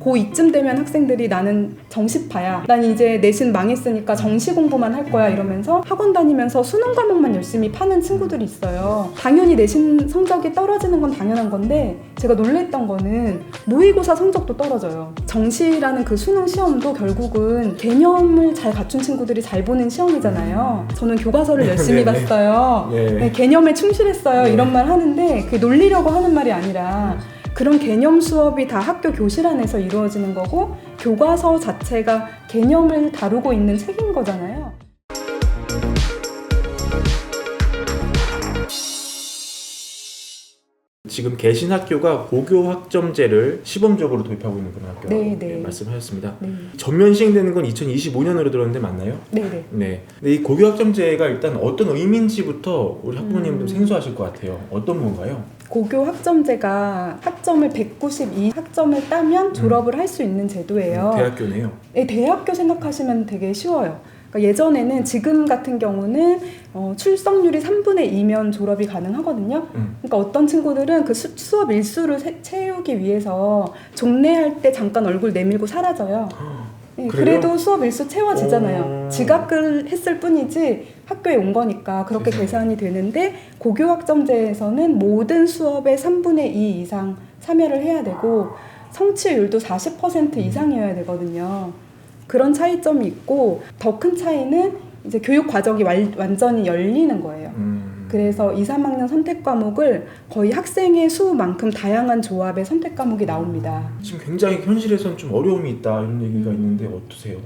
고2쯤 되면 학생들이 나는 정시파야, 난 이제 내신 망했으니까 정시 공부만 할 거야 이러면서 학원 다니면서 수능 과목만 열심히 파는 친구들이 있어요. 당연히 내신 성적이 떨어지는 건 당연한 건데 제가 놀랬던 거는 모의고사 성적도 떨어져요. 정시라는 그 수능 시험도 결국은 개념을 잘 갖춘 친구들이 잘 보는 시험이잖아요. 저는 교과서를 열심히 봤어요. 네, 개념에 충실했어요. 이런 말 하는데 그게 놀리려고 하는 말이 아니라 그런 개념 수업이 다 학교 교실 안에서 이루어지는 거고 교과서 자체가 개념을 다루고 있는 책인 거잖아요. 지금 계신 학교가 고교 학점제를 시범적으로 도입하고 있는 그런 학교라고 말씀하셨습니다. 전면 시행되는 건 2025년으로 들었는데 맞나요? 네네. 네. 근데 이 고교 학점제가 일단 어떤 의미인지부터 우리 학부모님도 생소하실 것 같아요. 어떤 건가요? 고교 학점제가 학점을 192 학점을 따면 졸업을 할 수 있는 제도예요. 대학교네요. 네, 대학교 생각하시면 되게 쉬워요. 그러니까 예전에는 지금 같은 경우는 출석률이 3분의 2면 졸업이 가능하거든요. 그러니까 어떤 친구들은 그 수업 일수를 채우기 위해서 종례할 때 잠깐 얼굴 내밀고 사라져요. 네, 그래도 수업 일수 채워지잖아요. 지각을 했을 뿐이지 학교에 온 거니까 그렇게 계산이 되는데 고교 학점제에서는 모든 수업의 3분의 2 이상 참여를 해야 되고 성취율도 40% 이상이어야 되거든요. 그런 차이점이 있고 더 큰 차이는 이제 교육 과정이 완전히 열리는 거예요. 그래서 2, 3학년 선택 과목을 거의 학생의 수만큼 다양한 조합의 선택 과목이 나옵니다. 지금 굉장히 현실에서는 좀 어려움이 있다 이런 얘기가 있는데 어떠세요?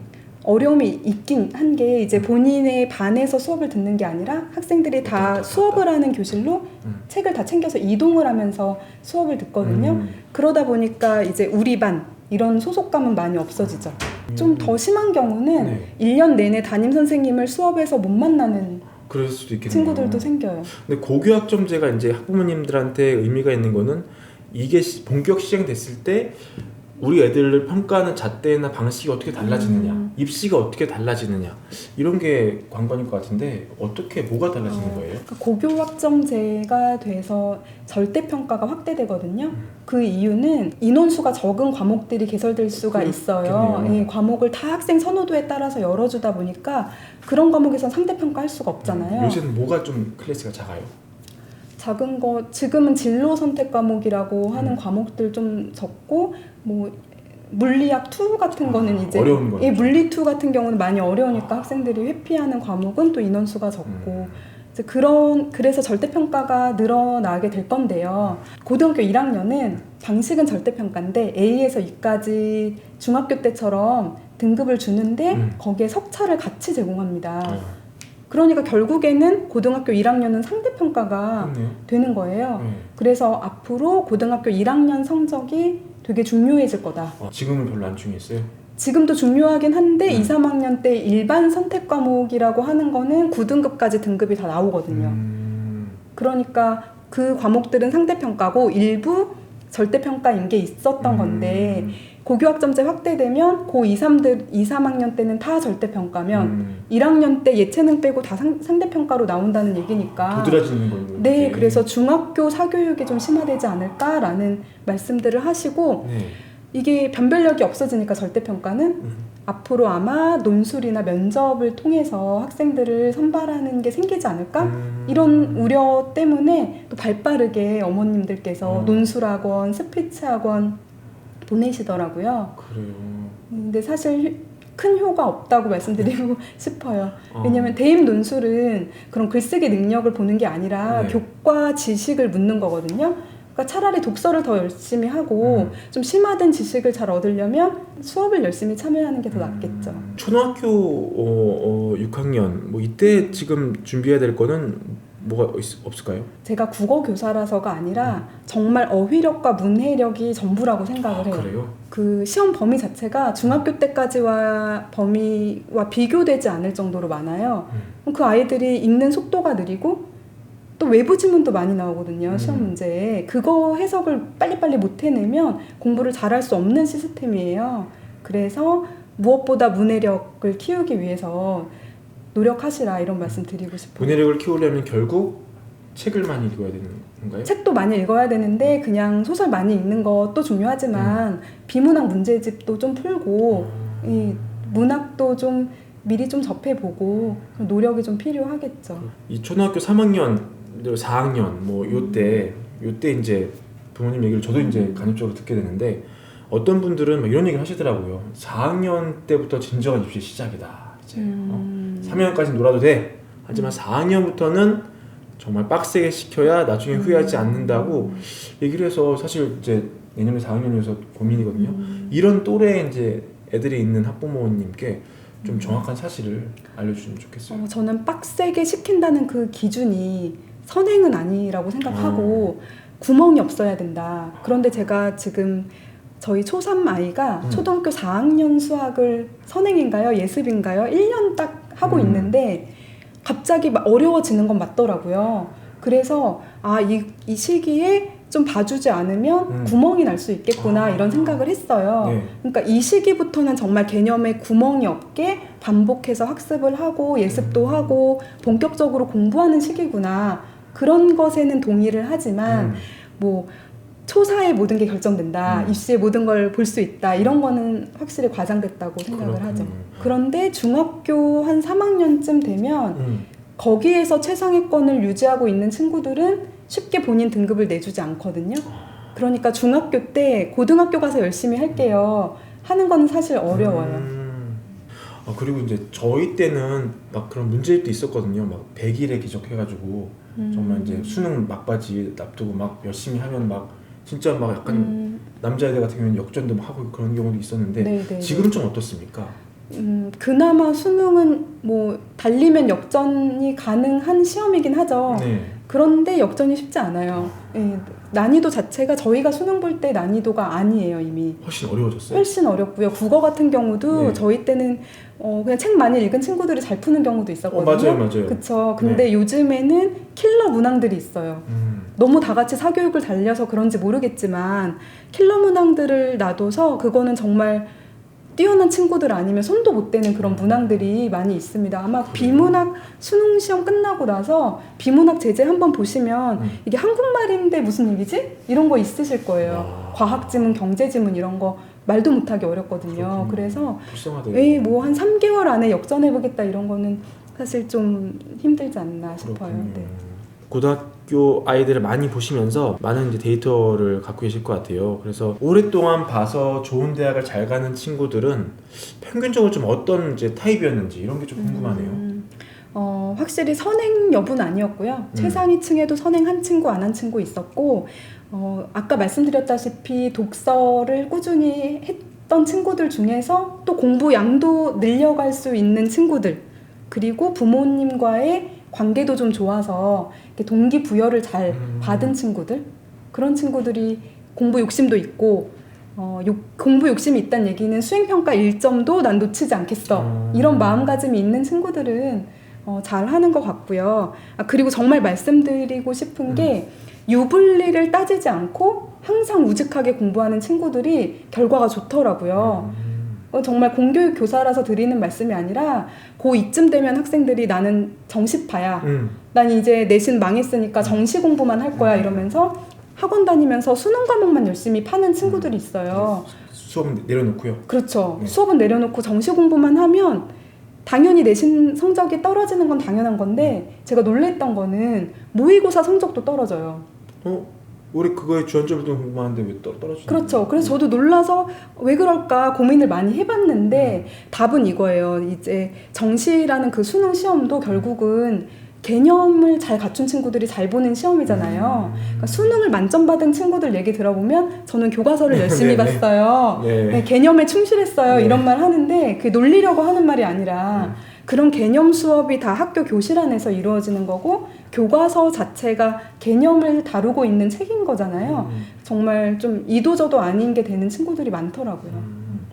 어려움이 있긴 한 게 이제 본인의 반에서 수업을 듣는 게 아니라 학생들이 다 수업을 하는 교실로 책을 다 챙겨서 이동을 하면서 수업을 듣거든요. 그러다 보니까 이제 우리 반 이런 소속감은 많이 없어지죠. 좀 더 심한 경우는 1년 내내 담임 선생님을 수업에서 못 만나는 그럴 수도 있겠네요. 친구들도 생겨요. 근데 고교 학점제가 이제 학부모님들한테 의미가 있는 거는 이게 본격 시행됐을 때 우리 애들을 평가하는 잣대나 방식이 어떻게 달라지느냐, 입시가 어떻게 달라지느냐 이런 게 관건일 것 같은데 어떻게 뭐가 달라지는 거예요? 그러니까 고교 학점제가 돼서 절대평가가 확대되거든요. 그 이유는 인원수가 적은 과목들이 개설될 수가 있어요. 예, 과목을 다 학생 선호도에 따라서 열어주다 보니까 그런 과목에선 상대평가 할 수가 없잖아요. 요새는 뭐가 좀 클래스가 작아요? 작은 거 지금은 진로 선택 과목이라고 하는 과목들 좀 적고 뭐 물리학 2 같은 거는 이제 어려운 거죠. 물리 2 같은 경우는 많이 어려우니까 학생들이 회피하는 과목은 또 인원수가 적고 이제 그래서 절대평가가 늘어나게 될 건데요. 고등학교 1학년은 방식은 절대평가인데 A에서 E까지 중학교 때처럼 등급을 주는데 거기에 석차를 같이 제공합니다. 그러니까 결국에는 고등학교 1학년은 상대평가가 되는 거예요. 그래서 앞으로 고등학교 1학년 성적이 되게 중요해질 거다. 지금은 별로 안 중요했어요? 지금도 중요하긴 한데 2, 3학년 때 일반 선택 과목이라고 하는 거는 9등급까지 등급이 다 나오거든요. 그러니까 그 과목들은 상대평가고 일부 절대평가인 게 있었던 건데 고교 학점제 확대되면 고 2, 3학년 때는 다 절대평가면 1학년 때 예체능 빼고 다 상대평가로 나온다는 얘기니까 도드라지는 거예요. 네, 그래서 중학교 사교육이 좀 심화되지 않을까라는 말씀들을 하시고 이게 변별력이 없어지니까 절대평가는 앞으로 아마 논술이나 면접을 통해서 학생들을 선발하는 게 생기지 않을까? 이런 우려 때문에 또 발빠르게 어머님들께서 논술학원, 스피치학원 보내시더라고요. 그래요. 근데 사실 큰 효과 없다고 말씀드리고 싶어요. 왜냐면 대입 논술은 그런 글쓰기 능력을 보는 게 아니라 교과 지식을 묻는 거거든요. 그러니까 차라리 독서를 더 열심히 하고 좀 심화된 지식을 잘 얻으려면 수업을 열심히 참여하는 게 더 낫겠죠. 초등학교 6학년 뭐 이때 지금 준비해야 될 거는 뭐가 없을까요? 제가 국어 교사라서가 아니라 정말 어휘력과 문해력이 전부라고 생각을 해요. 그래요? 그 시험 범위 자체가 중학교 때까지와 범위와 비교되지 않을 정도로 많아요. 그 아이들이 읽는 속도가 느리고 또 외부 지문도 많이 나오거든요. 시험 문제에. 그거 해석을 빨리빨리 못 해내면 공부를 잘할 수 없는 시스템이에요. 그래서 무엇보다 문해력을 키우기 위해서 노력하시라 이런 말씀 드리고 싶어요. 문해력을 키우려면 결국 책을 많이 읽어야 되는 건가요? 책도 많이 읽어야 되는데 그냥 소설 많이 읽는 것도 중요하지만 비문학 문제집도 좀 풀고 이 문학도 좀 미리 좀 접해보고 노력이 좀 필요하겠죠. 이 초등학교 3학년, 4학년 뭐 요때 이제 부모님 얘기를 저도 이제 간접적으로 듣게 되는데 어떤 분들은 막 이런 얘기를 하시더라고요. 4학년 때부터 진정한 입시 시작이다. 이제 3학년까지 놀아도 돼. 하지만 4학년부터는 정말 빡세게 시켜야 나중에 후회하지 않는다고 얘기를 해서 사실 이제 내년에 4학년이어서 고민이거든요. 이런 또래 이제 애들이 있는 학부모님께 좀 정확한 사실을 알려주시면 좋겠어요. 저는 빡세게 시킨다는 그 기준이 선행은 아니라고 생각하고 구멍이 없어야 된다. 그런데 제가 지금 저희 초3 아이가 초등학교 4학년 수학을 선행인가요? 예습인가요? 1년 딱 하고 있는데 갑자기 막 어려워지는 건 맞더라고요. 그래서 이 시기에 좀 봐주지 않으면 구멍이 날 수 있겠구나 이런 생각을 했어요. 네. 그러니까 이 시기부터는 정말 개념에 구멍이 없게 반복해서 학습을 하고 예습도 하고 본격적으로 공부하는 시기구나. 그런 것에는 동의를 하지만 뭐 초사에 모든 게 결정된다. 입시에 모든 걸 볼 수 있다. 이런 거는 확실히 과장됐다고 생각을 그렇군요. 하죠. 그런데 중학교 한 3학년쯤 되면 거기에서 최상위권을 유지하고 있는 친구들은 쉽게 본인 등급을 내주지 않거든요. 그러니까 중학교 때 고등학교 가서 열심히 할게요 하는 건 사실 어려워요. 그리고 이제 저희 때는 막 그런 문제집도 있었거든요. 막 100일에 기적해가지고 정말 이제 수능 막바지 납두고 막 열심히 하면 막 진짜 막 약간 남자애들 같은 경우는 역전도 막 하고 그런 경우도 있었는데 네네. 지금은 좀 어떻습니까? 그나마 수능은 뭐 달리면 역전이 가능한 시험이긴 하죠. 네. 그런데 역전이 쉽지 않아요. 예, 난이도 자체가 저희가 수능 볼 때 난이도가 아니에요 이미. 훨씬 어려워졌어요? 훨씬 어렵고요. 국어 같은 경우도 네. 저희 때는 그냥 책 많이 읽은 친구들이 잘 푸는 경우도 있었거든요. 맞아요. 그쵸. 근데 요즘에는 킬러 문항들이 있어요. 너무 다 같이 사교육을 달려서 그런지 모르겠지만 킬러 문항들을 놔둬서 그거는 정말 뛰어난 친구들 아니면 손도 못 대는 그런 문항들이 많이 있습니다. 아마 비문학 수능 시험 끝나고 나서 비문학 제재 한번 보시면 이게 한국말인데 무슨 얘기지? 이런 거 있으실 거예요. 과학 지문, 경제 지문 이런 거 말도 못하기 어렵거든요. 그렇군요. 그래서 불쌍하다. 뭐 한 3개월 안에 역전해보겠다 이런 거는 사실 좀 힘들지 않나 싶어요. 네. 고등학교 아이들을 많이 보시면서 많은 이제 데이터를 갖고 계실 것 같아요. 그래서 오랫동안 봐서 좋은 대학을 잘 가는 친구들은 평균적으로 좀 어떤 이제 타입이었는지 이런 게 좀 궁금하네요. 확실히 선행 여부는 아니었고요. 최상위층에도 선행한 친구 안 한 친구 있었고 아까 말씀드렸다시피 독서를 꾸준히 했던 친구들 중에서 또 공부 양도 늘려갈 수 있는 친구들 그리고 부모님과의 관계도 좀 좋아서 동기부여를 잘 받은 친구들 그런 친구들이 공부 욕심도 있고 공부 욕심이 있다는 얘기는 수행평가 1점도 난 놓치지 않겠어 이런 마음가짐이 있는 친구들은 잘하는 것 같고요. 그리고 정말 말씀드리고 싶은 게 유불리를 따지지 않고 항상 우직하게 공부하는 친구들이 결과가 좋더라고요. 정말 공교육 교사라서 드리는 말씀이 아니라 고2쯤 되면 학생들이 나는 정시파야. 난 이제 내신 망했으니까 정시 공부만 할 거야 이러면서 학원 다니면서 수능 과목만 열심히 파는 친구들이 있어요. 수업은 내려놓고요? 그렇죠. 네. 수업은 내려놓고 정시 공부만 하면 당연히 내신 성적이 떨어지는 건 당연한 건데 제가 놀랬던 거는 모의고사 성적도 떨어져요. 우리 그거에 주안점도 궁금한데 왜 떨어지는 그렇죠. 그래서 저도 놀라서 왜 그럴까 고민을 많이 해봤는데 답은 이거예요. 이제 정시라는 그 수능 시험도 결국은 개념을 잘 갖춘 친구들이 잘 보는 시험이잖아요. 그러니까 수능을 만점 받은 친구들 얘기 들어보면 저는 교과서를 열심히 봤어요. 네, 개념에 충실했어요. 이런 말 하는데 그게 놀리려고 하는 말이 아니라 그런 개념 수업이 다 학교 교실 안에서 이루어지는 거고 교과서 자체가 개념을 다루고 있는 책인 거잖아요. 정말 좀 이도저도 아닌 게 되는 친구들이 많더라고요.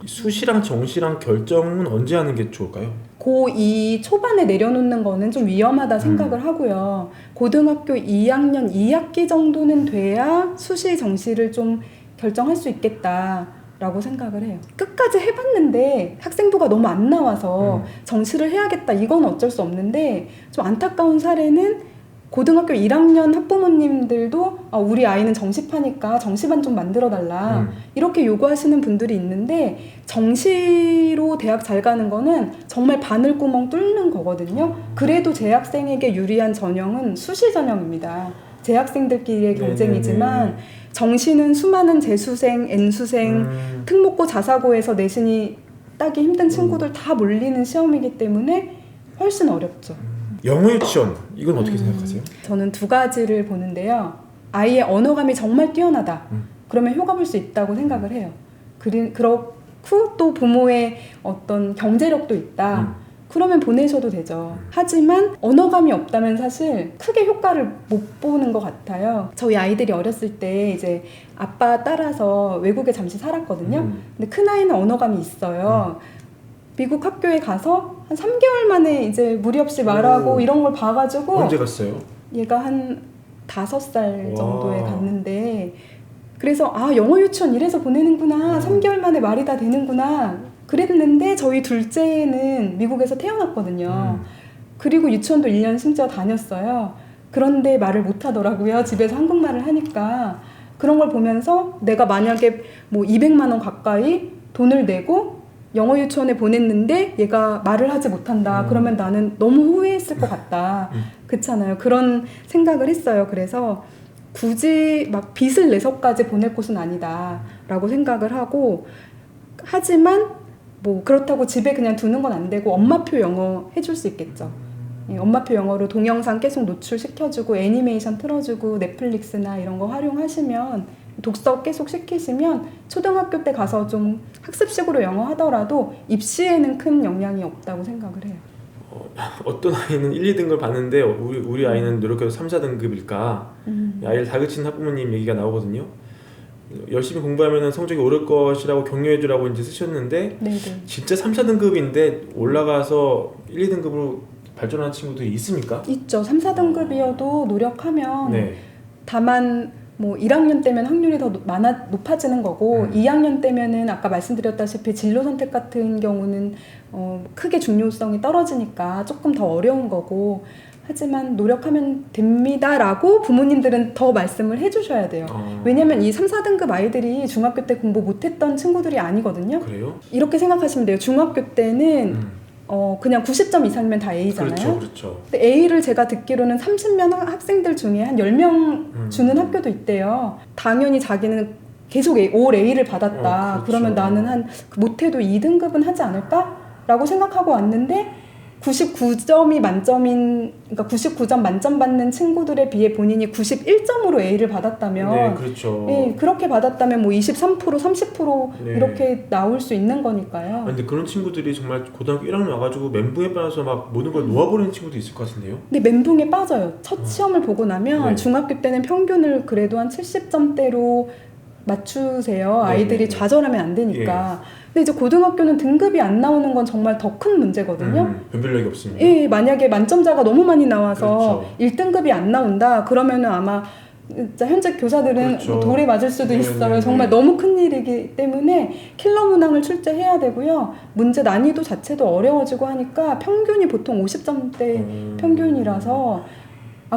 수시랑 정시랑 결정은 언제 하는 게 좋을까요? 고2 초반에 내려놓는 거는 좀 위험하다 생각을 하고요. 고등학교 2학년 2학기 정도는 돼야 수시 정시를 좀 결정할 수 있겠다라고 생각을 해요. 끝까지 해봤는데 학생부가 너무 안 나와서 정시를 해야겠다 이건 어쩔 수 없는데 좀 안타까운 사례는 고등학교 1학년 학부모님들도 우리 아이는 정시파니까 정시반 좀 만들어달라 이렇게 요구하시는 분들이 있는데 정시로 대학 잘 가는 거는 정말 바늘구멍 뚫는 거거든요. 그래도 재학생에게 유리한 전형은 수시 전형입니다. 재학생들끼리의 경쟁이지만 정시는 수많은 재수생, N수생, 특목고 자사고에서 내신이 따기 힘든 친구들 다 몰리는 시험이기 때문에 훨씬 어렵죠. 영어 유치원 이건 어떻게 생각하세요? 저는 두 가지를 보는데요. 아이의 언어감이 정말 뛰어나다. 그러면 효과 볼 수 있다고 생각을 해요. 그렇고 또 부모의 어떤 경제력도 있다. 그러면 보내셔도 되죠. 하지만 언어감이 없다면 사실 크게 효과를 못 보는 것 같아요. 저희 아이들이 어렸을 때 이제 아빠 따라서 외국에 잠시 살았거든요. 근데 큰아이는 언어감이 있어요. 미국 학교에 가서 한 3개월 만에 이제 무리 없이 말하고 이런 걸 봐가지고 언제 갔어요? 얘가 한 5살 정도에 갔는데 그래서 영어 유치원 이래서 보내는구나 3개월 만에 말이 다 되는구나 그랬는데 저희 둘째는 미국에서 태어났거든요. 그리고 유치원도 1년 심지어 다녔어요. 그런데 말을 못 하더라고요. 집에서 한국말을 하니까. 그런 걸 보면서 내가 만약에 뭐 200만 원 가까이 돈을 내고 영어 유치원에 보냈는데 얘가 말을 하지 못한다. 그러면 나는 너무 후회했을 것 같다. 그렇잖아요. 그런 생각을 했어요. 그래서 굳이 막 빚을 내서까지 보낼 곳은 아니다 라고 생각을 하고 하지만 뭐 그렇다고 집에 그냥 두는 건 안 되고 엄마표 영어 해줄 수 있겠죠. 엄마표 영어로 동영상 계속 노출시켜주고 애니메이션 틀어주고 넷플릭스나 이런 거 활용하시면 독서 계속 시키시면 초등학교 때 가서 좀 학습식으로 영어 하더라도 입시에는 큰 영향이 없다고 생각을 해요. 어떤 아이는 1, 2등급을 받는데 우리 아이는 노력해도 3, 4등급일까? 아이를 다그치는 학부모님 얘기가 나오거든요. 열심히 공부하면 성적이 오를 것이라고 격려해주라고 이제 쓰셨는데 네네. 진짜 3, 4등급인데 올라가서 1, 2등급으로 발전하는 친구들이 있습니까? 있죠. 3, 4등급이어도 노력하면 다만 뭐 1학년 때면 확률이 더 높아지는 거고 2학년 때면은 아까 말씀드렸다시피 진로 선택 같은 경우는 크게 중요성이 떨어지니까 조금 더 어려운 거고 하지만 노력하면 됩니다라고 부모님들은 더 말씀을 해주셔야 돼요. 왜냐면 이 3, 4등급 아이들이 중학교 때 공부 못했던 친구들이 아니거든요. 그래요? 이렇게 생각하시면 돼요. 중학교 때는 그냥 90점 이상이면 다 A잖아요. 그렇죠. 근데 A를 제가 듣기로는 30명 학생들 중에 한 10명 주는 학교도 있대요. 당연히 자기는 계속 올 A를 받았다. 그렇죠. 그러면 나는 한 못해도 2등급은 하지 않을까? 라고 생각하고 왔는데 99점이 만점인, 그러니까 99점 만점 받는 친구들에 비해 본인이 91점으로 A를 받았다면, 네, 그렇죠. 예, 그렇게 받았다면 뭐 23%, 30% 네. 이렇게 나올 수 있는 거니까요. 근데 그런 친구들이 정말 고등학교 1학년 와가지고 멘붕에 빠져서 막 모든 걸 놓아버리는 친구도 있을 것 같은데요? 근데 멘붕에 빠져요. 첫 시험을 보고 나면 네. 중학교 때는 평균을 그래도 한 70점대로 맞추세요. 아이들이 좌절하면 안 되니까. 근데 이제 고등학교는 등급이 안 나오는 건 정말 더 큰 문제거든요. 변별력이 없습니다. 예, 만약에 만점자가 너무 많이 나와서 그렇죠. 1등급이 안 나온다. 그러면은 아마 진짜 현재 교사들은 그렇죠. 돌에 맞을 수도 있어요. 네네네. 정말 너무 큰 일이기 때문에 킬러 문항을 출제해야 되고요. 문제 난이도 자체도 어려워지고 하니까 평균이 보통 50점대 평균이라서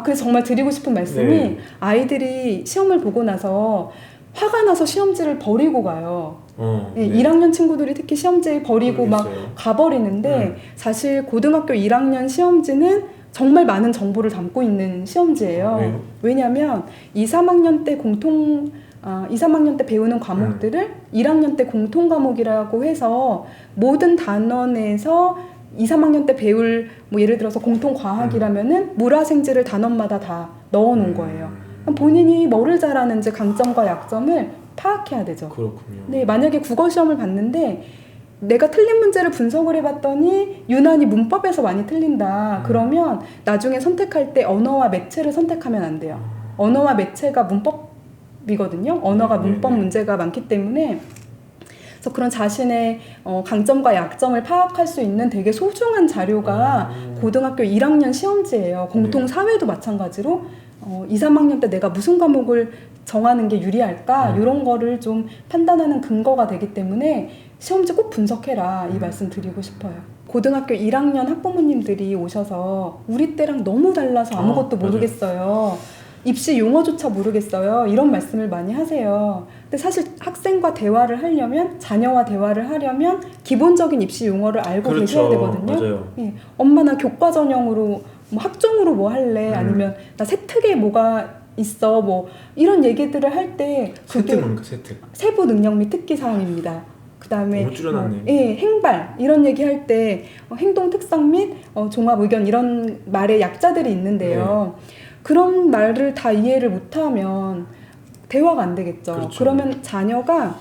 그래서 정말 드리고 싶은 말씀이 아이들이 시험을 보고 나서 화가 나서 시험지를 버리고 가요. 네. 1학년 친구들이 특히 시험지 버리고 막 가버리는데 사실 고등학교 1학년 시험지는 정말 많은 정보를 담고 있는 시험지예요. 왜냐하면 2, 3학년 때 2, 3학년 때 배우는 과목들을 1학년 때 공통 과목이라고 해서 모든 단원에서 2, 3학년 때 배울 뭐 예를 들어서 공통 과학이라면은 물화생지를 단원마다 다 넣어놓은 거예요. 본인이 뭐를 잘하는지 강점과 약점을 파악해야 되죠. 그렇군요. 네, 만약에 국어 시험을 봤는데 내가 틀린 문제를 분석을 해봤더니 유난히 문법에서 많이 틀린다. 그러면 나중에 선택할 때 언어와 매체를 선택하면 안 돼요. 언어와 매체가 문법이거든요. 언어가 문법 문제가 많기 때문에 그래서 그런 자신의 강점과 약점을 파악할 수 있는 되게 소중한 자료가 고등학교 1학년 시험지예요. 공통 사회도 마찬가지로 2, 3학년 때 내가 무슨 과목을 정하는 게 유리할까? 이런 거를 좀 판단하는 근거가 되기 때문에 시험지 꼭 분석해라 이 말씀 드리고 싶어요. 고등학교 1학년 학부모님들이 오셔서 우리 때랑 너무 달라서 아무것도 맞아요. 모르겠어요. 입시 용어조차 모르겠어요. 이런 말씀을 많이 하세요. 근데 사실 학생과 대화를 하려면, 자녀와 대화를 하려면 기본적인 입시 용어를 알고 그렇죠. 계셔야 되거든요. 맞아요. 예. 엄마 나 교과 전형으로 뭐 학종으로 뭐 할래? 아니면 나 세특에 뭐가 있어? 뭐 이런 얘기들을 할 때 세특 뭡니까? 세특. 세부 능력 및 특기 사항입니다. 그다음에 너무 줄여놨네요. 행발 이런 얘기할 때 행동 특성 및 종합 의견 이런 말의 약자들이 있는데요. 그런 말을 다 이해를 못하면 대화가 안 되겠죠. 그렇죠. 그러면 자녀가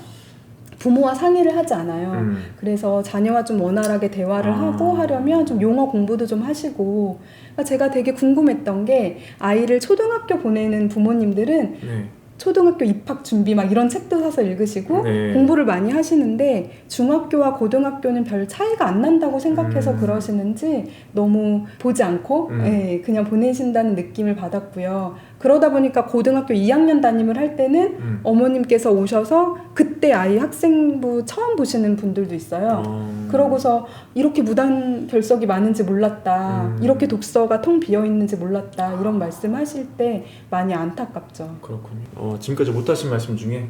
부모와 상의를 하지 않아요. 그래서 자녀와 좀 원활하게 대화를 하고 하려면 좀 용어 공부도 좀 하시고. 그러니까 제가 되게 궁금했던 게 아이를 초등학교 보내는 부모님들은 네. 초등학교 입학 준비 막 이런 책도 사서 읽으시고 네. 공부를 많이 하시는데 중학교와 고등학교는 별 차이가 안 난다고 생각해서 그러시는지 너무 보지 않고 그냥 보내신다는 느낌을 받았고요. 그러다 보니까 고등학교 2학년 담임을 할 때는 어머님께서 오셔서 그때 아이 학생부 처음 보시는 분들도 있어요. 그러고서 이렇게 무단 결석이 많은지 몰랐다. 이렇게 독서가 텅 비어 있는지 몰랐다. 이런 말씀하실 때 많이 안타깝죠. 그렇군요. 지금까지 못하신 말씀 중에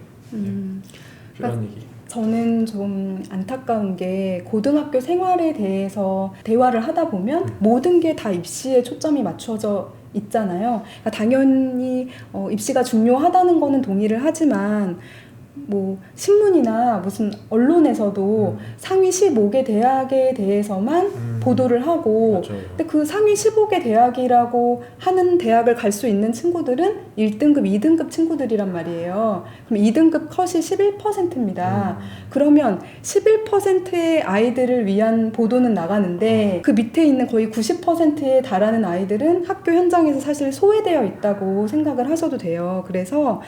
필요한 얘기. 저는 좀 안타까운 게 고등학교 생활에 대해서 대화를 하다 보면 모든 게 다 입시에 초점이 맞춰져 있잖아요. 그러니까 당연히 입시가 중요하다는 거는 동의를 하지만 뭐 신문이나 무슨 언론에서도 상위 15개 대학에 대해서만 보도를 하고 맞아요. 근데 그 상위 15개 대학이라고 하는 대학을 갈 수 있는 친구들은 1등급, 2등급 친구들이란 말이에요. 그럼 2등급 컷이 11%입니다. 그러면 11%의 아이들을 위한 보도는 나가는데 그 밑에 있는 거의 90%에 달하는 아이들은 학교 현장에서 사실 소외되어 있다고 생각을 하셔도 돼요. 그래서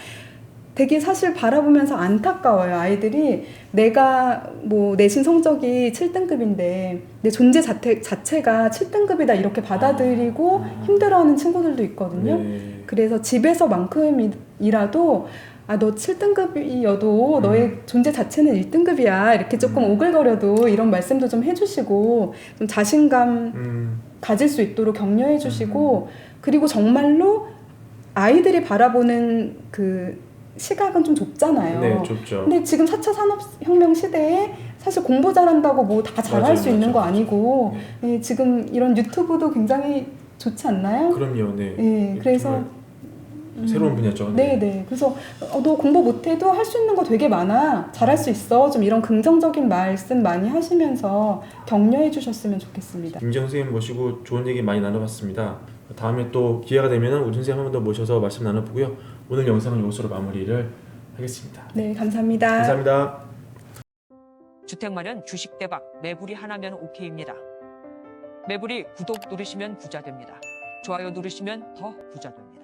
되게 사실 바라보면서 안타까워요. 아이들이 내가 뭐 내신 성적이 7등급인데 내 존재 자체가 7등급이다 이렇게 받아들이고 힘들어하는 친구들도 있거든요. 네. 그래서 집에서만큼이라도 너 7등급이어도 너의 존재 자체는 1등급이야 이렇게 조금 오글거려도 이런 말씀도 좀 해주시고 좀 자신감 가질 수 있도록 격려해 주시고 그리고 정말로 아이들이 바라보는 그 시각은 좀 좁잖아요. 네, 좁죠. 근데 지금 4차 산업혁명 시대에 사실 공부 잘한다고 뭐 다 잘할 수 있는 거 아니고 지금 이런 유튜브도 굉장히 좋지 않나요? 그럼요. 네. 네, 그래서 새로운 분야죠. 네. 그래서 너 공부 못해도 할 수 있는 거 되게 많아. 잘할 수 있어. 좀 이런 긍정적인 말씀 많이 하시면서 격려해 주셨으면 좋겠습니다. 김지영 선생님 모시고 좋은 얘기 많이 나눠봤습니다. 다음에 또 기회가 되면 우리 선생님 한 번 더 모셔서 말씀 나눠보고요. 오늘 영상은 이것으로 마무리를 하겠습니다. 네, 감사합니다. 감사합니다. 주택 마련 주식 대박 매불이 하나면 오케이입니다. 매불이 구독 누르시면 부자 됩니다. 좋아요 누르시면 더 부자 됩니다.